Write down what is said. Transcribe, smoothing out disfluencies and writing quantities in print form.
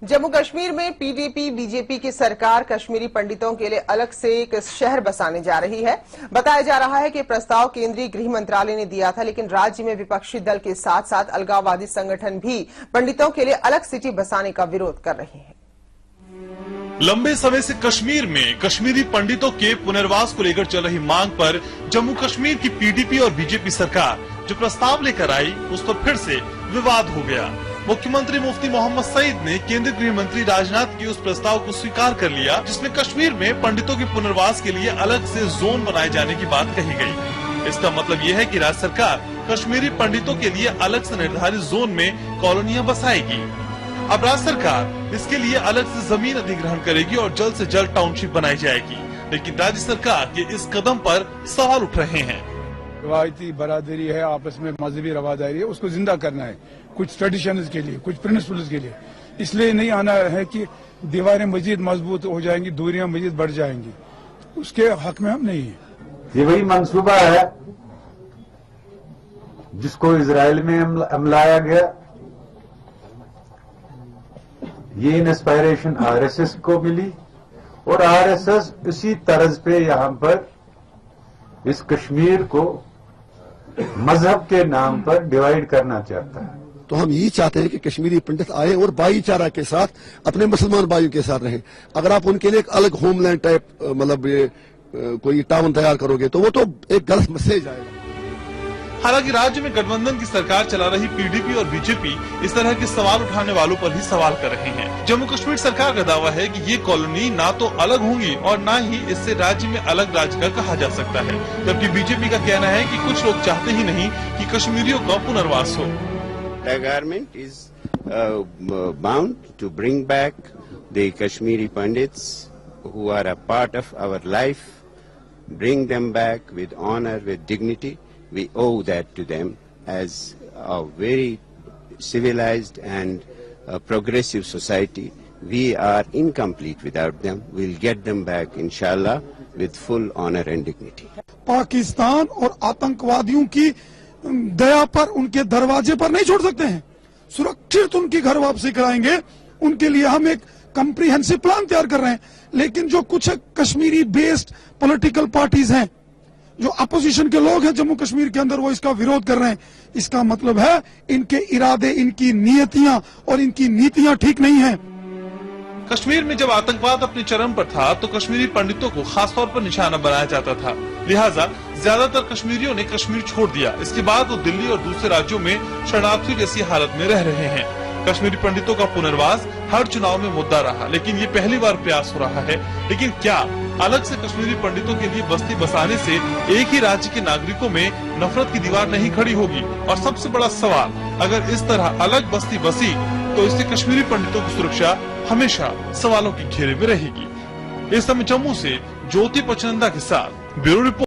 जम्मू कश्मीर में PDP BJP की सरकार कश्मीरी पंडितों के लिए अलग से एक शहर बसाने जा रही है। बताया जा रहा है कि प्रस्ताव केंद्रीय गृह मंत्रालय ने दिया था, लेकिन राज्य में विपक्षी दल के साथ साथ अलगाववादी संगठन भी पंडितों के लिए अलग सिटी बसाने का विरोध कर रहे हैं। लंबे समय से कश्मीर में कश्मीरी पंडितों के पुनर्वास को लेकर चल रही मांग पर जम्मू कश्मीर की पीडीपी और बीजेपी सरकार जो प्रस्ताव लेकर आई उस पर फिर से विवाद हो गया। मुख्यमंत्री मुफ्ती मोहम्मद सईद ने केंद्रीय गृह मंत्री राजनाथ के उस प्रस्ताव को स्वीकार कर लिया, जिसमें कश्मीर में पंडितों के पुनर्वास के लिए अलग से जोन बनाए जाने की बात कही गई। इसका मतलब ये है कि राज्य सरकार कश्मीरी पंडितों के लिए अलग से निर्धारित जोन में कॉलोनियां बसाएगी। अब राज्य सरकार इसके लिए अलग से जमीन अधिग्रहण करेगी और जल्द से जल्द टाउनशिप बनाई जाएगी, लेकिन राज्य सरकार के इस कदम पर सवाल उठ रहे हैं। रवायती बरादरी है, आपस में मजहबी रवादारी है, उसको जिंदा करना है, कुछ ट्रेडिशंस के लिए, कुछ प्रिंसिपल्स के लिए। इसलिए नहीं आना है कि दीवारें मजीद मजबूत हो जाएंगी, दूरियां मजीद बढ़ जाएंगी, उसके हक में हम नहीं है। ये वही मंसूबा है जिसको इजराइल में हमलाया गया। ये इंस्पायरेशन आरएसएस को मिली और आरएसएस इसी तर्ज पे यहाँ पर इस कश्मीर को मजहब के नाम पर डिवाइड करना चाहता है। तो हम यही चाहते हैं कि कश्मीरी पंडित आए और भाईचारा के साथ अपने मुसलमान भाइयों के साथ रहें। अगर आप उनके लिए एक अलग होमलैंड टाइप मतलब कोई टाउन तैयार करोगे तो वो तो एक गलत मैसेज आएगा। हालांकि राज्य में गठबंधन की सरकार चला रही पीडीपी और बीजेपी इस तरह के सवाल उठाने वालों पर ही सवाल कर रहे हैं। जम्मू कश्मीर सरकार का दावा है कि ये कॉलोनी ना तो अलग होंगी और ना ही इससे राज्य में अलग राज्य का कहा जा सकता है, जबकि बीजेपी का कहना है कि कुछ लोग चाहते ही नहीं कि कश्मीरियों का पुनर्वास हो। The government is bound to bring back the Kashmiri Pandits who are a part of our life, bring them back with honor, with dignity. We owe that to them as a very civilized and progressive society. We are incomplete without them. We'll get them back, inshallah, with full honor and dignity. Pakistan और आतंकवादियों की दया पर उनके दरवाजे पर नहीं छोड़ सकते हैं। सुरक्षित उनकी घर वापसी कराएंगे। उनके लिए हम एक कम्प्रीहेंसिव प्लान तैयार कर रहे हैं, लेकिन जो कुछ कश्मीरी बेस्ड पॉलिटिकल पार्टीज हैं, जो अपोजिशन के लोग हैं जम्मू कश्मीर के अंदर, वो इसका विरोध कर रहे हैं। इसका मतलब है इनके इरादे, इनकी नियतियां और इनकी नीतियां ठीक नहीं हैं। कश्मीर में जब आतंकवाद अपने चरम पर था तो कश्मीरी पंडितों को खास तौर पर निशाना बनाया जाता था, लिहाजा ज्यादातर कश्मीरियों ने कश्मीर छोड़ दिया। इसके बाद वो दिल्ली और दूसरे राज्यों में शरणार्थी जैसी हालत में रह रहे हैं। कश्मीरी पंडितों का पुनर्वास हर चुनाव में मुद्दा रहा, लेकिन ये पहली बार प्रयास हो रहा है। लेकिन क्या अलग से कश्मीरी पंडितों के लिए बस्ती बसाने से एक ही राज्य के नागरिकों में नफरत की दीवार नहीं खड़ी होगी? और सबसे बड़ा सवाल, अगर इस तरह अलग बस्ती बसी तो इससे कश्मीरी पंडितों की सुरक्षा हमेशा सवालों की घेरे में रहेगी। इस समय जम्मू से ज्योति पचनंदा के साथ ब्यूरो रिपोर्ट।